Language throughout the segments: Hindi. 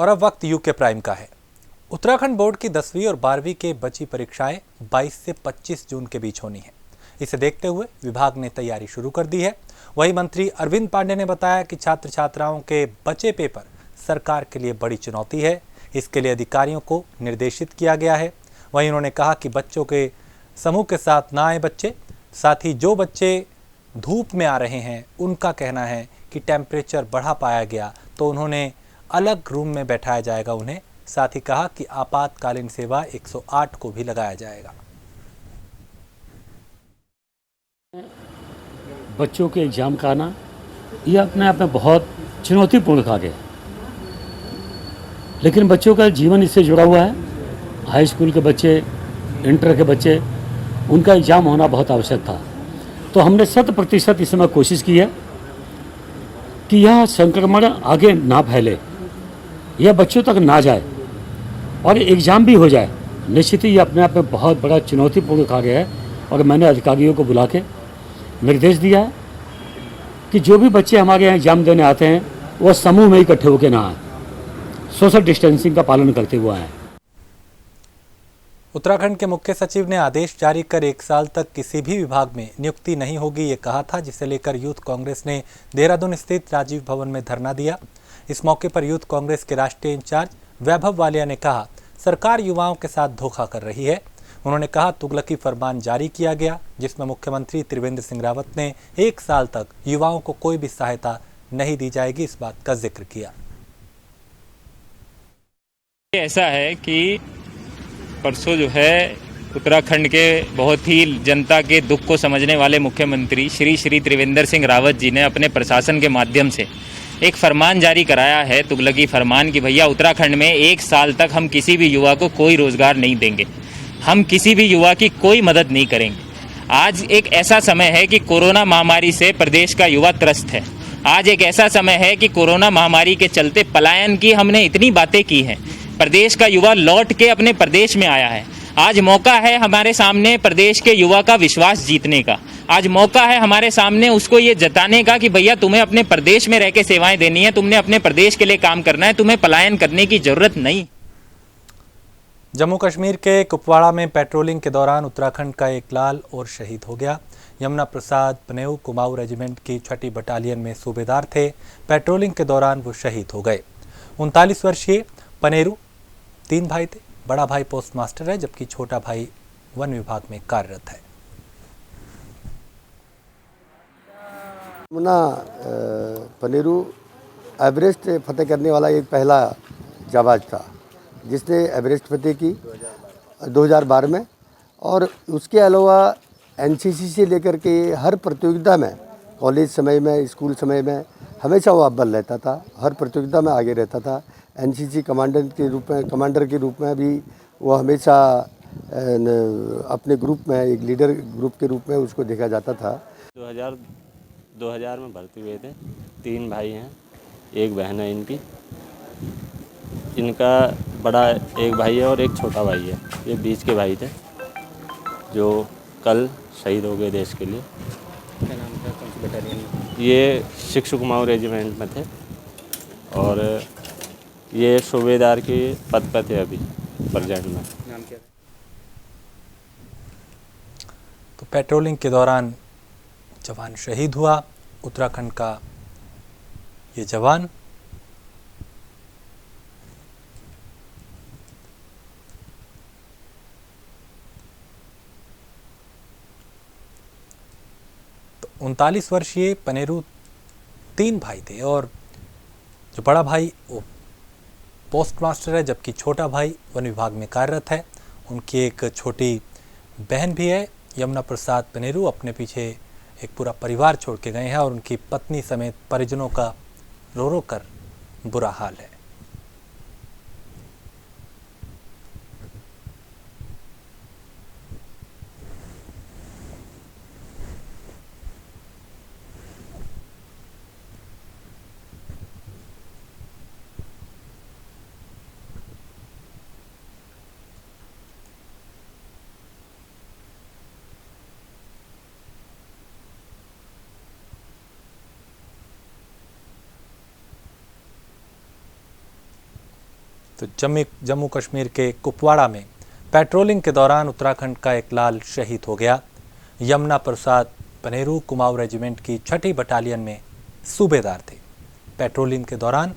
और अब वक्त यूके प्राइम का है। उत्तराखंड बोर्ड की 10वीं और 12वीं के बची परीक्षाएं 22 से 25 जून के बीच होनी है। इसे देखते हुए विभाग ने तैयारी शुरू कर दी है। वहीं मंत्री अरविंद पांडे ने बताया कि छात्र छात्राओं के बचे पेपर सरकार के लिए बड़ी चुनौती है। इसके लिए अधिकारियों को निर्देशित किया गया है। वहीं उन्होंने कहा कि बच्चों के समूह के साथ ना आए बच्चे। साथ ही जो बच्चे धूप में आ रहे हैं उनका कहना है कि टेम्परेचर बढ़ा पाया गया तो उन्होंने अलग रूम में बैठाया जाएगा उन्हें। साथ ही कहा कि आपातकालीन सेवा 108 को भी लगाया जाएगा। बच्चों के एग्ज़ाम का आना यह अपने आप में बहुत चुनौतीपूर्ण कार्य है, लेकिन बच्चों का जीवन इससे जुड़ा हुआ है। हाई स्कूल के बच्चे, इंटर के बच्चे, उनका एग्ज़ाम होना बहुत आवश्यक था। तो हमने 100% इस समय कोशिश की है कि यह संक्रमण आगे ना फैले, यह बच्चों तक ना जाए और एग्ज़ाम भी हो जाए। निश्चित ही ये अपने आप में बहुत बड़ा चुनौतीपूर्ण कार्य है और मैंने अधिकारियों को बुला के निर्देश दिया है कि जो भी बच्चे हमारे यहाँ एग्जाम देने आते हैं वो समूह में इकट्ठे होकर ना आए, सोशल डिस्टेंसिंग का पालन करते हुए आए। उत्तराखंड के मुख्य सचिव ने आदेश जारी कर 1 साल तक किसी भी विभाग में नियुक्ति नहीं होगी ये कहा था, जिसे लेकर यूथ कांग्रेस ने देहरादून स्थित राजीव भवन में धरना दिया। इस मौके पर यूथ कांग्रेस के राष्ट्रीय इंचार्ज वैभव वालिया ने कहा, सरकार युवाओं के साथ धोखा कर रही है। उन्होंने कहा, तुगलकी फरमान जारी किया गया जिसमें मुख्यमंत्री त्रिवेंद्र सिंह रावत ने 1 साल तक युवाओं को कोई भी सहायता नहीं दी जाएगी, इस बात का जिक्र किया। ऐसा है कि परसों जो है उत्तराखंड के बहुत ही जनता के दुख को समझने वाले मुख्यमंत्री श्री त्रिवेंद्र सिंह रावत जी ने अपने प्रशासन के माध्यम से एक फरमान जारी कराया है, तुगलकी फरमान, कि भैया उत्तराखंड में 1 साल तक हम किसी भी युवा को कोई रोजगार नहीं देंगे, हम किसी भी युवा की कोई मदद नहीं करेंगे। आज एक ऐसा समय है कि कोरोना महामारी से प्रदेश का युवा त्रस्त है। आज एक ऐसा समय है कि कोरोना महामारी के चलते पलायन की हमने इतनी बातें की हैं, प्रदेश का युवा लौट के अपने प्रदेश में आया है। आज मौका है हमारे सामने प्रदेश के युवा का विश्वास जीतने का। आज मौका है हमारे सामने उसको ये जताने का कि भैया तुम्हें अपने प्रदेश में रह के सेवाएं देनी है, तुमने अपने प्रदेश के लिए काम करना है, तुम्हें पलायन करने की जरूरत नहीं। जम्मू कश्मीर के कुपवाड़ा में पेट्रोलिंग के दौरान उत्तराखंड का एक लाल और शहीद हो गया। यमुना प्रसाद पनेऊ कुमाऊं रेजिमेंट की 6ठी बटालियन में सूबेदार थे। पेट्रोलिंग के दौरान वो शहीद हो गए। 39 वर्षीय पनेरू 3 भाई थे। बड़ा भाई पोस्ट मास्टर है जबकि छोटा भाई वन विभाग में कार्यरत है। यमुना पनेरू एवरेस्ट फतेह करने वाला एक पहला जाबाज था जिसने एवरेस्ट फतेह की 2012 में, और उसके अलावा एनसीसी से लेकर के हर प्रतियोगिता में, कॉलेज समय में, स्कूल समय में हमेशा वो अव्वल रहता था, हर प्रतियोगिता में आगे रहता था। एनसीसी कमांडर के रूप में भी वो हमेशा अपने ग्रुप में एक लीडर ग्रुप के रूप में उसको देखा जाता था। 2000 में भर्ती हुए थे। 3 भाई हैं, एक बहन है इनकी। इनका बड़ा एक भाई है और एक छोटा भाई है। ये बीच के भाई थे जो कल शहीद हो गए देश के लिए। क्या नाम था, कौन सी बटालियन में? ये 6 कुमाऊं रेजिमेंट में थे और ये सूबेदार के पद पर थे अभी प्रेजेंट में। नाम क्या? तो पेट्रोलिंग के दौरान जवान शहीद हुआ उत्तराखंड का ये जवान। तो 39 वर्षीय पनेरू 3 भाई थे और जो बड़ा भाई वो पोस्ट मास्टर है जबकि छोटा भाई वन विभाग में कार्यरत है। उनकी एक छोटी बहन भी है। यमुना प्रसाद पनेरू अपने पीछे एक पूरा परिवार छोड़ के गए हैं और उनकी पत्नी समेत परिजनों का रो रो कर बुरा हाल है। तो जम्मू कश्मीर के कुपवाड़ा में पेट्रोलिंग के दौरान उत्तराखंड का एक लाल शहीद हो गया। यमुना प्रसाद पनेरू कुमाऊं रेजिमेंट की 6ठी बटालियन में सूबेदार थे। पेट्रोलिंग के दौरान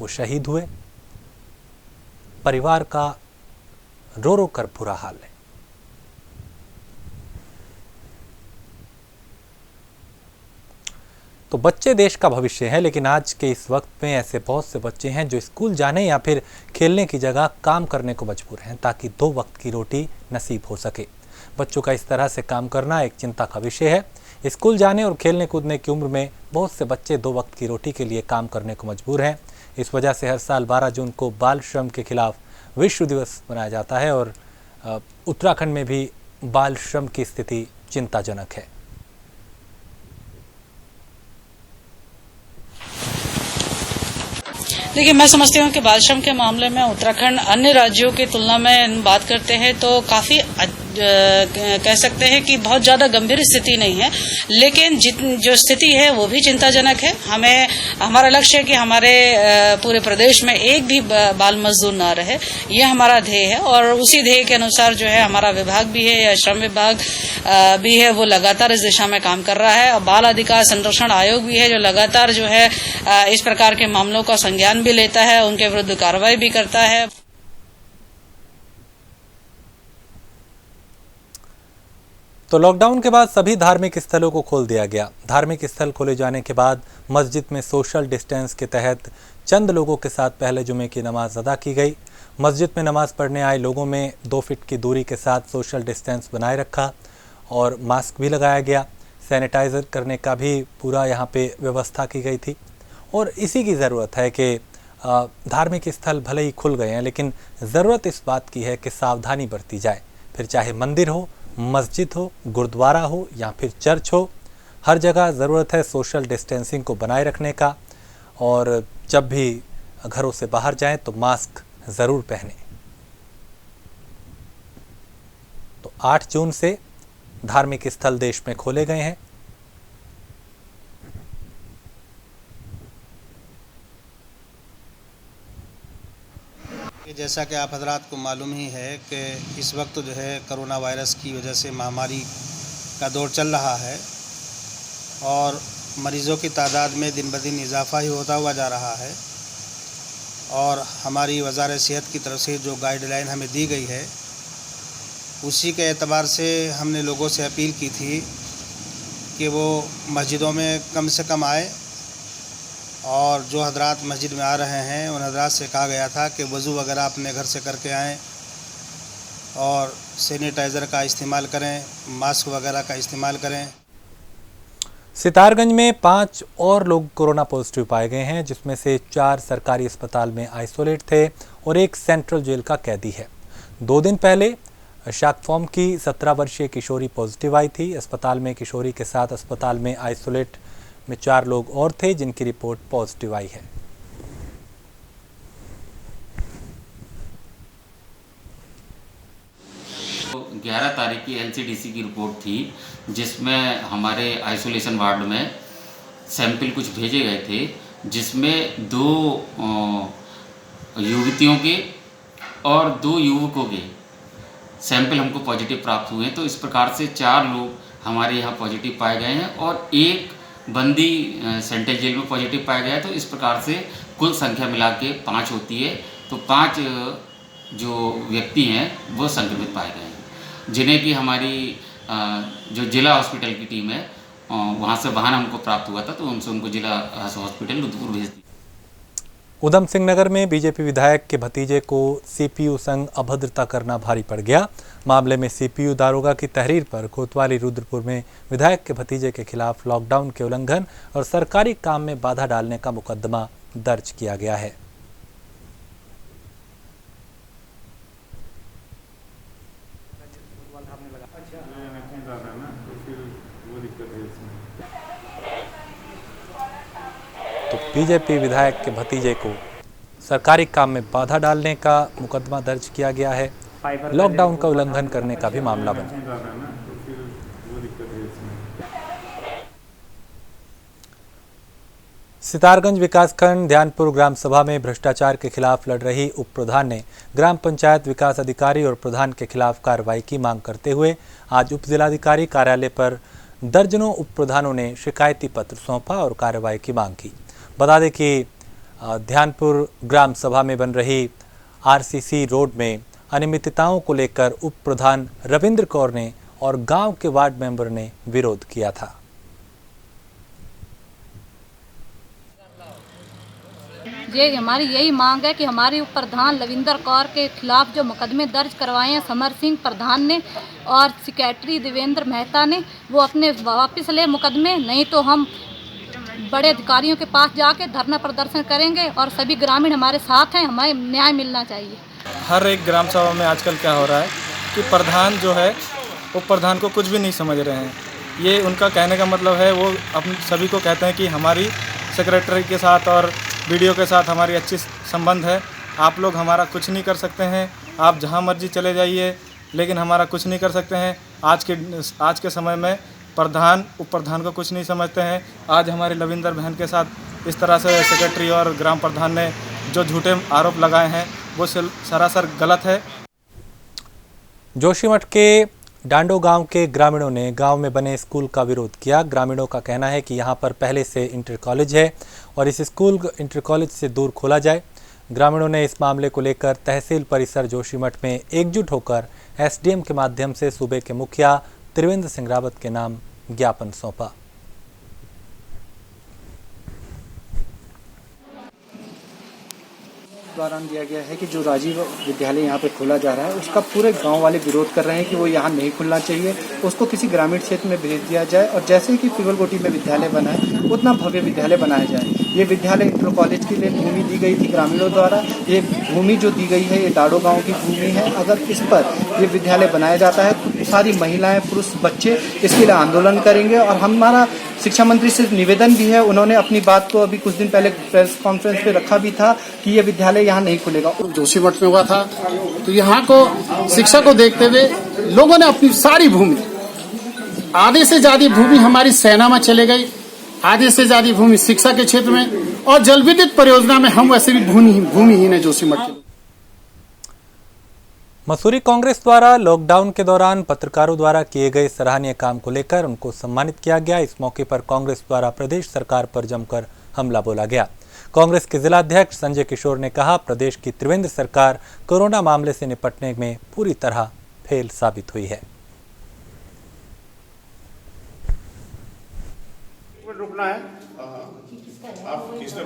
वो शहीद हुए। परिवार का रो रो कर बुरा हाल है। तो बच्चे देश का भविष्य हैं, लेकिन आज के इस वक्त में ऐसे बहुत से बच्चे हैं जो स्कूल जाने या फिर खेलने की जगह काम करने को मजबूर हैं ताकि 2 वक्त की रोटी नसीब हो सके। बच्चों का इस तरह से काम करना एक चिंता का विषय है। स्कूल जाने और खेलने कूदने की उम्र में बहुत से बच्चे 2 वक्त की रोटी के लिए काम करने को मजबूर हैं। इस वजह से हर साल 12 जून को बाल श्रम के खिलाफ विश्व दिवस मनाया जाता है और उत्तराखंड में भी बाल श्रम की स्थिति चिंताजनक है। देखिए, मैं समझती हूँ कि बाल श्रम के मामले में उत्तराखंड अन्य राज्यों की तुलना में बात करते हैं तो काफी कह सकते हैं कि बहुत ज्यादा गंभीर स्थिति नहीं है, लेकिन जो स्थिति है वो भी चिंताजनक है। हमारा लक्ष्य है कि हमारे पूरे प्रदेश में एक भी बाल मजदूर ना रहे, ये हमारा ध्येय है और उसी ध्येय के अनुसार जो है हमारा विभाग भी है या श्रम विभाग भी है, वो लगातार इस दिशा में काम कर रहा है। और बाल अधिकार संरक्षण आयोग भी है जो लगातार जो है इस प्रकार के मामलों का संज्ञान भी लेता है, उनके विरुद्ध कार्रवाई भी करता है। तो लॉकडाउन के बाद सभी धार्मिक स्थलों को खोल दिया गया। धार्मिक स्थल खोले जाने के बाद मस्जिद में सोशल डिस्टेंस के तहत चंद लोगों के साथ पहले जुमे की नमाज अदा की गई। मस्जिद में नमाज पढ़ने आए लोगों में 2 फीट की दूरी के साथ सोशल डिस्टेंस बनाए रखा और मास्क भी लगाया गया। सैनिटाइज़र करने का भी पूरा यहाँ पे व्यवस्था की गई थी। और इसी की ज़रूरत है कि धार्मिक स्थल भले ही खुल गए हैं, लेकिन ज़रूरत इस बात की है कि सावधानी बरती जाए। फिर चाहे मंदिर हो, मस्जिद हो, गुरुद्वारा हो या फिर चर्च हो, हर जगह ज़रूरत है सोशल डिस्टेंसिंग को बनाए रखने का। और जब भी घरों से बाहर जाएं तो मास्क ज़रूर पहने। तो 8 जून से धार्मिक स्थल देश में खोले गए हैं। जैसा कि आप हजरात को मालूम ही है कि इस वक्त जो है कोरोना वायरस की वजह से महामारी का दौर चल रहा है और मरीज़ों की तादाद में दिन ब दिन इजाफा ही होता हुआ जा रहा है। और हमारी वज़ारत सेहत की तरफ से जो गाइडलाइन हमें दी गई है उसी के एतबार से हमने लोगों से अपील की थी कि वो मस्जिदों में कम से कम आए और जो हजरात मस्जिद में आ रहे हैं उन हजरात से कहा गया था कि वज़ू वगैरह अपने घर से करके आएँ और सैनिटाइज़र का इस्तेमाल करें, मास्क वगैरह का इस्तेमाल करें। सितारगंज में 5 और लोग कोरोना पॉजिटिव पाए गए हैं, जिसमें से 4 सरकारी अस्पताल में आइसोलेट थे और 1 सेंट्रल जेल का कैदी है। 2 दिन पहले शाकफॉर्म की 17 वर्षीय किशोरी पॉजिटिव आई थी। अस्पताल में किशोरी के साथ अस्पताल में आइसोलेट में 4 लोग और थे जिनकी रिपोर्ट पॉजिटिव आई है। तो 11 तारीख की एलसीडीसी की रिपोर्ट थी जिसमें हमारे आइसोलेशन वार्ड में सैंपल कुछ भेजे गए थे, जिसमें 2 युवतियों के और 2 युवकों के सैंपल हमको पॉजिटिव प्राप्त हुए। तो इस प्रकार से 4 लोग हमारे यहाँ पॉजिटिव पाए गए हैं और 1 बंदी सेंट्रल जेल में पॉजिटिव पाया गया है। तो इस प्रकार से कुल संख्या मिला के 5 होती है। तो 5 जो व्यक्ति हैं वो संक्रमित पाए गए हैं, जिन्हें कि हमारी जो जिला हॉस्पिटल की टीम है वहाँ से वाहन हमको प्राप्त हुआ था, तो उनसे उनको जिला हॉस्पिटल रुद्रपुर भेज दिया। उधम सिंह नगर में बीजेपी विधायक के भतीजे को सीपीयू संग अभद्रता करना भारी पड़ गया। मामले में सीपीयू दारोगा की तहरीर पर कोतवाली रुद्रपुर में विधायक के भतीजे के खिलाफ लॉकडाउन के उल्लंघन और सरकारी काम में बाधा डालने का मुकदमा दर्ज किया गया है। तो बीजेपी विधायक के भतीजे को सरकारी काम में बाधा डालने का मुकदमा दर्ज किया गया है। लॉकडाउन का उल्लंघन करने का भी मामला बना। सितारगंज विकासखंड ध्यानपुर ग्राम सभा में भ्रष्टाचार के खिलाफ लड़ रही उप प्रधान ने ग्राम पंचायत विकास अधिकारी और प्रधान के खिलाफ कार्रवाई की मांग करते हुए आज उप जिलाधिकारी कार्यालय पर दर्जनों उप प्रधानों ने शिकायती पत्र सौंपा और कार्रवाई की मांग की। बता दें कि ध्यानपुर ग्राम सभा में बन रही आरसीसी रोड में अनियमितताओं को लेकर उप प्रधान रविंद्र कौर ने और गांव के वार्ड मेंबर ने विरोध किया था। ये हमारी यही मांग है कि हमारे उप प्रधान रविंद्र कौर के खिलाफ जो मुकदमे दर्ज करवाए हैं समर सिंह प्रधान ने और सेक्रेटरी देवेंद्र मेहता ने, वो अपने वापस ले मुकदमे, नहीं तो हम बड़े अधिकारियों के पास जाके धरना प्रदर्शन करेंगे और सभी ग्रामीण हमारे साथ हैं। हमें न्याय मिलना चाहिए। हर एक ग्राम सभा में आजकल क्या हो रहा है कि प्रधान जो है उप प्रधान को कुछ भी नहीं समझ रहे हैं। ये उनका कहने का मतलब है, वो अपने सभी को कहते हैं कि हमारी सेक्रेटरी के साथ और वीडियो के साथ हमारी अच्छी संबंध है, आप लोग हमारा कुछ नहीं कर सकते हैं, आप जहां मर्जी चले जाइए, लेकिन हमारा कुछ नहीं कर सकते हैं। आज के समय में प्रधान उप प्रधान को कुछ नहीं समझते हैं। आज हमारी लविंदर बहन के साथ इस तरह से सेक्रेटरी और ग्राम प्रधान ने जो झूठे आरोप लगाए हैं वो सरासर गलत है। जोशीमठ के डांडो गांव के ग्रामीणों ने गांव में बने स्कूल का विरोध किया। ग्रामीणों का कहना है कि यहां पर पहले से इंटर कॉलेज है और इस स्कूल इंटर कॉलेज से दूर खोला जाए। ग्रामीणों ने इस मामले को लेकर तहसील परिसर जोशीमठ में एकजुट होकर एसडीएम के माध्यम से सूबे के मुखिया त्रिवेंद्र सिंह रावत के नाम ज्ञापन सौंपा। द्वारा दिया गया है कि जो राजीव विद्यालय यहाँ पे खोला जा रहा है उसका पूरे गांव वाले विरोध कर रहे हैं कि वो यहाँ नहीं खुलना चाहिए, उसको किसी ग्रामीण क्षेत्र में भेज दिया जाए और जैसे कि पिगलकोटी में विद्यालय बना है उतना भव्य विद्यालय बनाया जाए। ये विद्यालय इंटर कॉलेज के लिए भूमि दी गई थी ग्रामीणों द्वारा। ये भूमि जो दी गई है ये डाडो गाँव की भूमि है। अगर इस पर ये विद्यालय बनाया जाता है तो सारी महिलाएं, पुरुष, बच्चे इसके लिए आंदोलन करेंगे और हमारा शिक्षा मंत्री से निवेदन भी है। उन्होंने अपनी बात को अभी कुछ दिन पहले प्रेस कॉन्फ्रेंस पे रखा भी था कि ये विद्यालय यहाँ नहीं खुलेगा। जोशीमठ में हुआ था तो यहाँ को शिक्षा को देखते हुए लोगों ने अपनी सारी भूमि, आधे से ज्यादा भूमि हमारी सेना में चले गई, आधे से ज्यादा भूमि शिक्षा के क्षेत्र में और जल विद्युत परियोजना में हम वैसे भी भूमिहीन है जोशीमठ के। मसूरी कांग्रेस द्वारा लॉकडाउन के दौरान पत्रकारों द्वारा किए गए सराहनीय काम को लेकर उनको सम्मानित किया गया। इस मौके पर कांग्रेस द्वारा प्रदेश सरकार पर जमकर हमला बोला गया। कांग्रेस के जिला अध्यक्ष संजय किशोर ने कहा, प्रदेश की त्रिवेंद्र सरकार कोरोना मामले से निपटने में पूरी तरह फेल साबित हुई है। रुकना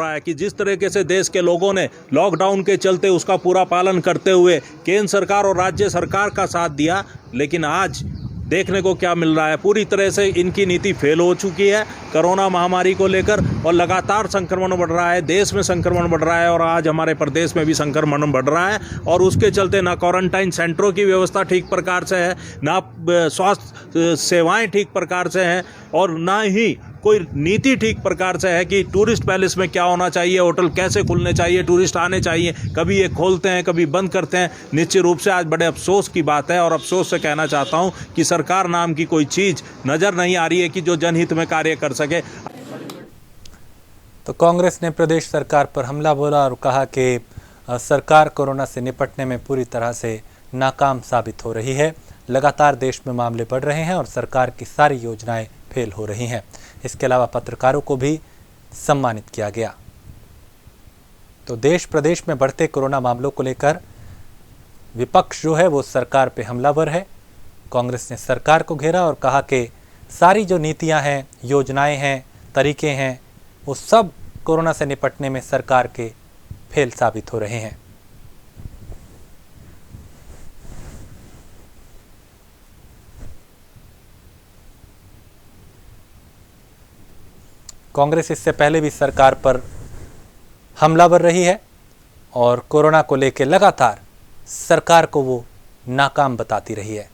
है कि जिस तरीके से देश के लोगों ने लॉकडाउन के चलते उसका पूरा पालन करते हुए केंद्र सरकार और राज्य सरकार का साथ दिया, लेकिन आज देखने को क्या मिल रहा है, पूरी तरह से इनकी नीति फेल हो चुकी है कोरोना महामारी को लेकर और लगातार संक्रमण बढ़ रहा है, देश में संक्रमण बढ़ रहा है और आज हमारे प्रदेश में भी संक्रमण बढ़ रहा है और उसके चलते ना क्वारंटाइन सेंटरों की व्यवस्था ठीक प्रकार से है, ना स्वास्थ्य सेवाएं ठीक प्रकार से हैं और ना ही कोई नीति ठीक प्रकार से है कि टूरिस्ट पैलेस में क्या होना चाहिए, होटल कैसे खुलने चाहिए, टूरिस्ट आने चाहिए, कभी ये खोलते हैं कभी बंद करते हैं। निश्चित रूप से आज बड़े अफसोस की बात है और अफसोस से कहना चाहता हूं कि सरकार नाम की कोई चीज नजर नहीं आ रही है कि जो जनहित में कार्य कर सके। तो कांग्रेस ने प्रदेश सरकार पर हमला बोला और कहा कि सरकार कोरोना से निपटने में पूरी तरह से नाकाम साबित हो रही है। लगातार देश में मामले बढ़ रहे हैं और सरकार की सारी योजनाएं फेल हो रही हैं। इसके अलावा पत्रकारों को भी सम्मानित किया गया। तो देश प्रदेश में बढ़ते कोरोना मामलों को लेकर विपक्ष जो है वो सरकार पे हमलावर है। कांग्रेस ने सरकार को घेरा और कहा कि सारी जो नीतियां हैं, योजनाएं हैं, तरीके हैं, वो सब कोरोना से निपटने में सरकार के फेल साबित हो रहे हैं। कांग्रेस इससे पहले भी सरकार पर हमलावर रही है और कोरोना को लेकर लगातार सरकार को वो नाकाम बताती रही है।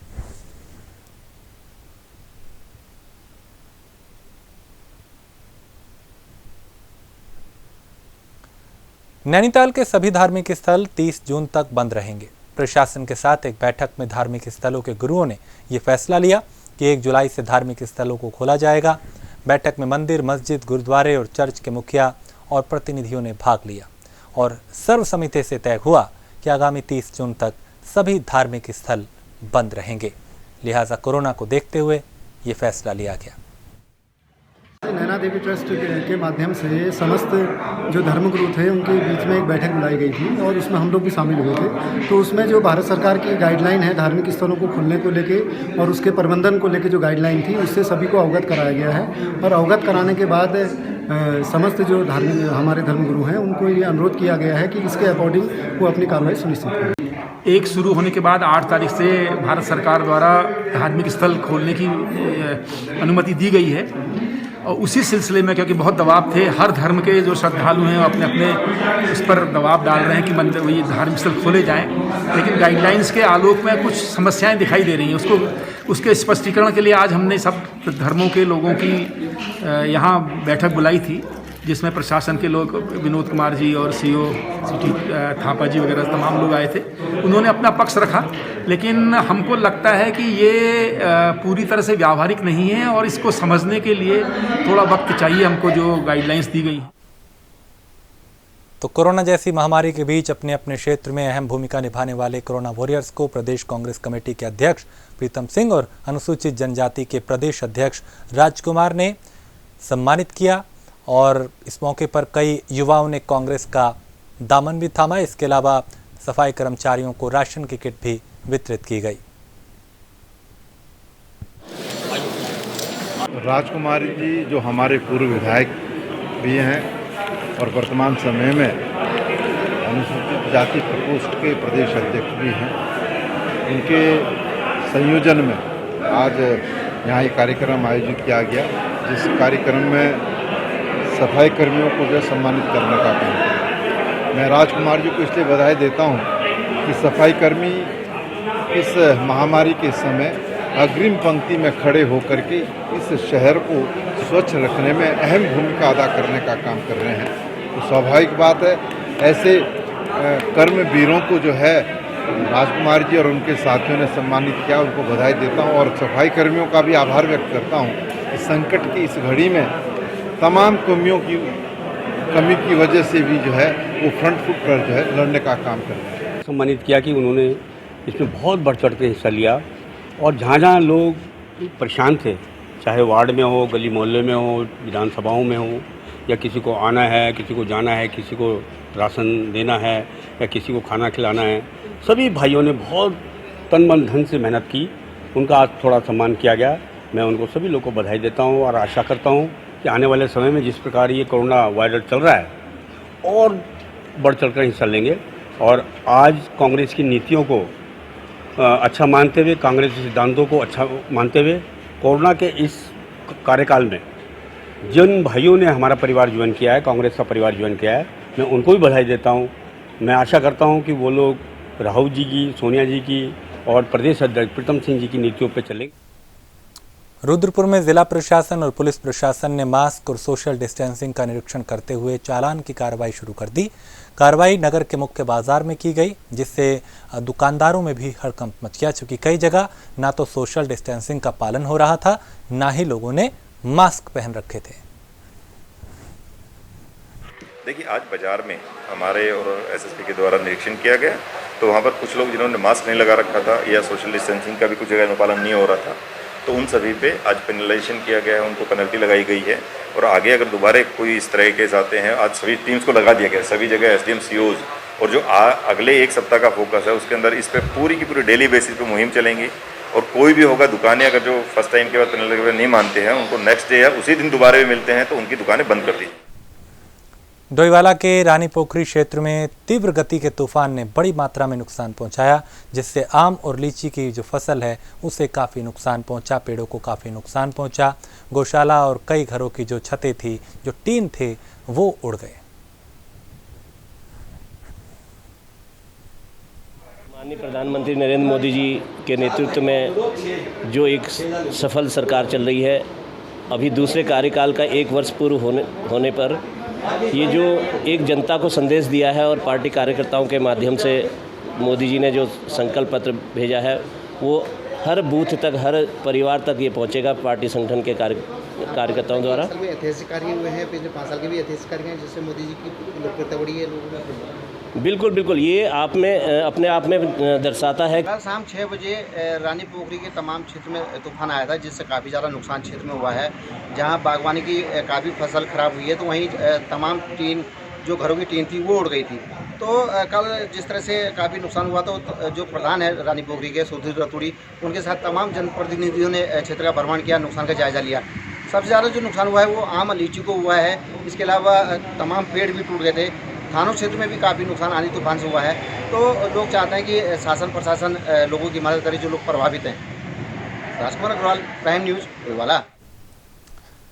नैनीताल के सभी धार्मिक स्थल 30 जून तक बंद रहेंगे। प्रशासन के साथ एक बैठक में धार्मिक स्थलों के गुरुओं ने यह फैसला लिया कि 1 जुलाई से धार्मिक स्थलों को खोला जाएगा। बैठक में मंदिर, मस्जिद, गुरुद्वारे और चर्च के मुखिया और प्रतिनिधियों ने भाग लिया और सर्वसम्मति से तय हुआ कि आगामी 30 जून तक सभी धार्मिक स्थल बंद रहेंगे। लिहाजा कोरोना को देखते हुए ये फैसला लिया गया। नैना देवी ट्रस्ट के माध्यम से समस्त जो धर्मगुरु थे उनके बीच में एक बैठक बुलाई गई थी और उसमें हम लोग भी शामिल हुए थे। तो उसमें जो भारत सरकार की गाइडलाइन है धार्मिक स्थलों को खोलने को लेके और उसके प्रबंधन को लेके जो गाइडलाइन थी उससे सभी को अवगत कराया गया है और अवगत कराने के बाद समस्त जो हमारे धर्मगुरु हैं उनको ये अनुरोध किया गया है कि इसके अकॉर्डिंग वो अपनी कार्रवाई सुनिश्चित करें। एक शुरू होने के बाद 8 तारीख से भारत सरकार द्वारा धार्मिक स्थल खोलने की अनुमति दी गई है और उसी सिलसिले में क्योंकि बहुत दबाव थे, हर धर्म के जो श्रद्धालु हैं अपने अपने उस पर दबाव डाल रहे हैं कि मंदिर ये धार्मिक स्थल खोले जाएं, लेकिन गाइडलाइंस के आलोक में कुछ समस्याएं दिखाई दे रही हैं। उसके स्पष्टीकरण के लिए आज हमने सब धर्मों के लोगों की यहाँ बैठक बुलाई थी, जिसमें प्रशासन के लोग विनोद कुमार जी और सीओ सिटी थापा जी वगैरह तमाम लोग आए थे। उन्होंने अपना पक्ष रखा, लेकिन हमको लगता है कि ये पूरी तरह से व्यावहारिक नहीं है और इसको समझने के लिए थोड़ा वक्त चाहिए हमको जो गाइडलाइंस दी गई। तो कोरोना जैसी महामारी के बीच अपने अपने क्षेत्र में अहम भूमिका निभाने वाले कोरोना वॉरियर्स को प्रदेश कांग्रेस कमेटी के अध्यक्ष प्रीतम सिंह और अनुसूचित जनजाति के प्रदेश अध्यक्ष राजकुमार ने सम्मानित किया और इस मौके पर कई युवाओं ने कांग्रेस का दामन भी थामा। इसके अलावा सफाई कर्मचारियों को राशन की किट भी वितरित की गई। राजकुमार जी जो हमारे पूर्व विधायक भी हैं और वर्तमान समय में अनुसूचित जाति प्रकोष्ठ के प्रदेश अध्यक्ष भी हैं, उनके संयोजन में आज यहाँ एक कार्यक्रम आयोजित किया गया, जिस कार्यक्रम में सफाई कर्मियों को जो सम्मानित करने का काम किया। मैं राजकुमार जी को इसलिए बधाई देता हूँ कि सफाई कर्मी इस महामारी के समय अग्रिम पंक्ति में खड़े होकर के इस शहर को स्वच्छ रखने में अहम भूमिका अदा करने का काम कर रहे हैं। तो स्वाभाविक बात है, ऐसे कर्मवीरों को जो है राजकुमार जी और उनके साथियों ने सम्मानित किया, उनको बधाई देता हूँ और सफाई कर्मियों का भी आभार व्यक्त करता हूँ कि संकट की इस घड़ी में तमाम कमियों की कमी की वजह से भी जो है वो फ्रंट फुट पर जो है लड़ने का काम कर रहे हैं। सम्मानित किया कि उन्होंने इसमें बहुत बढ़ चढ़ के हिस्सा लिया और जहाँ जहाँ लोग परेशान थे, चाहे वार्ड में हो, गली मोहल्ले में हो, विधानसभाओं में हो, या किसी को आना है, किसी को जाना है, किसी को राशन देना है या किसी को खाना खिलाना है, सभी भाइयों ने बहुत तन मन धन से मेहनत की। उनका आज थोड़ा सम्मान किया गया। मैं उनको सभी लोगों को बधाई देता हूँ और आशा करता हूँ कि आने वाले समय में जिस प्रकार ये कोरोना वायरस चल रहा है और बढ़ चढ़कर हिस्सा लेंगे। और आज कांग्रेस की नीतियों को अच्छा मानते हुए, कांग्रेस के सिद्धांतों को अच्छा मानते हुए, कोरोना के इस कार्यकाल में जिन भाइयों ने हमारा परिवार ज्वाइन किया है, कांग्रेस का परिवार ज्वाइन किया है, मैं उनको भी बधाई देता हूँ। मैं आशा करता हूँ कि वो लोग राहुल जी की, सोनिया जी की और प्रदेश अध्यक्ष प्रीतम सिंह जी की नीतियों पर चलेंगे। रुद्रपुर में जिला प्रशासन और पुलिस प्रशासन ने मास्क और सोशल डिस्टेंसिंग का निरीक्षण करते हुए चालान की कार्रवाई शुरू कर दी। कार्रवाई नगर के मुख्य बाजार में की गई, जिससे दुकानदारों में भी हड़कंप मच गया, क्योंकि कई जगह ना तो सोशल डिस्टेंसिंग का पालन हो रहा था, ना ही लोगों ने मास्क पहन रखे थे। देखिए, आज बाजार में हमारे और एसएसपी के द्वारा निरीक्षण किया गया, तो वहाँ पर कुछ लोग जिन्होंने मास्क नहीं लगा रखा था या सोशल डिस्टेंसिंग का भी कुछ जगह में पालन नहीं हो रहा था, तो उन सभी पे आज पेनलाइजेशन किया गया है, उनको पेनल्टी लगाई गई है। और आगे अगर दोबारा कोई इस तरह के केस आते हैं, आज सभी टीम्स को लगा दिया गया, सभी जगह एसडीएम सीओज, और जो अगले एक सप्ताह का फोकस है उसके अंदर इस पर पूरी की पूरी डेली बेसिस पे मुहिम चलेंगी। और कोई भी होगा, दुकानें अगर जो फर्स्ट टाइम के बाद पेनल्टी नहीं मानते हैं, उनको नेक्स्ट डे या उसी दिन दोबारा भी मिलते हैं तो उनकी दुकानें बंद कर दी। डोईवाला के रानी पोखरी क्षेत्र में तीव्र गति के तूफान ने बड़ी मात्रा में नुकसान पहुंचाया, जिससे आम और लीची की जो फसल है उसे काफ़ी नुकसान पहुंचा, पेड़ों को काफ़ी नुकसान पहुंचा। गौशाला और कई घरों की जो छतें थी, जो टीन थे, वो उड़ गए। माननीय प्रधानमंत्री नरेंद्र मोदी जी के नेतृत्व में जो एक सफल सरकार चल रही है, अभी दूसरे कार्यकाल का 1 वर्ष पूर्व होने पर ये जो एक जनता को संदेश दिया है और पार्टी कार्यकर्ताओं के माध्यम से मोदी जी ने जो संकल्प पत्र भेजा है, वो हर बूथ तक, हर परिवार तक ये पहुंचेगा। पार्टी संगठन के कार्यकर्ताओं द्वारा। असल में ऐतिहासिक कार्य हुए हैं, पिछले 5 साल के भी ऐतिहासिक कार्य हैं, जिससे मोदी जी की लोकप्रियता बढ़ी है लोगों में। बिल्कुल बिल्कुल, ये आप में अपने आप में दर्शाता है। कल शाम 6 बजे रानी पोखरी के तमाम क्षेत्र में तूफान आया था, जिससे काफ़ी ज़्यादा नुकसान क्षेत्र में हुआ है। जहां बागवानी की काफ़ी फसल खराब हुई है, तो वहीं तमाम टीन जो घरों की टीन थी वो उड़ गई थी। तो कल जिस तरह से काफ़ी नुकसान हुआ, तो जो प्रधान है रानी पोखरी के सुधीर रतूड़ी, उनके साथ तमाम जनप्रतिनिधियों ने क्षेत्र का भ्रमण किया, नुकसान का जायजा लिया। सबसे ज़्यादा जो नुकसान हुआ है वो आम लीची को हुआ है। इसके अलावा तमाम पेड़ भी टूट गए थे। थानों क्षेत्र में भी काफ़ी नुकसान आंधी तूफान से हुआ है। तो लोग चाहते हैं कि शासन प्रशासन लोगों की मदद करे जो लोग प्रभावित हैं। राजकुमार अग्रवाल, प्राइम न्यूज़, डोईवाला।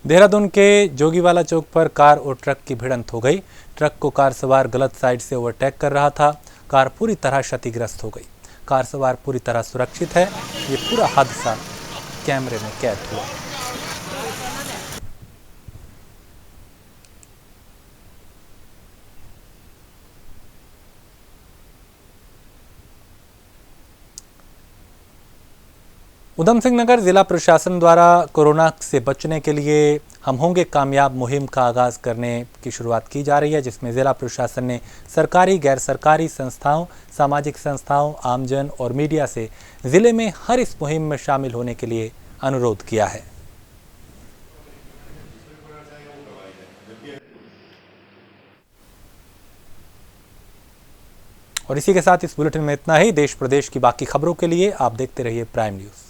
देहरादून के जोगीवाला चौक पर कार और ट्रक की भिड़ंत हो गई। ट्रक को कार सवार गलत साइड से ओवरटेक कर रहा था। कार पूरी तरह क्षतिग्रस्त हो गई। कार सवार पूरी तरह सुरक्षित है। ये पूरा हादसा कैमरे में कैद हुआ। उधम सिंह नगर जिला प्रशासन द्वारा कोरोना से बचने के लिए हम होंगे कामयाब मुहिम का आगाज करने की शुरुआत की जा रही है, जिसमें जिला प्रशासन ने सरकारी, गैर सरकारी संस्थाओं, सामाजिक संस्थाओं, आमजन और मीडिया से जिले में हर इस मुहिम में शामिल होने के लिए अनुरोध किया है। और इसी के साथ इस बुलेटिन में इतना ही। देश प्रदेश की बाकी खबरों के लिए आप देखते रहिए प्राइम न्यूज़।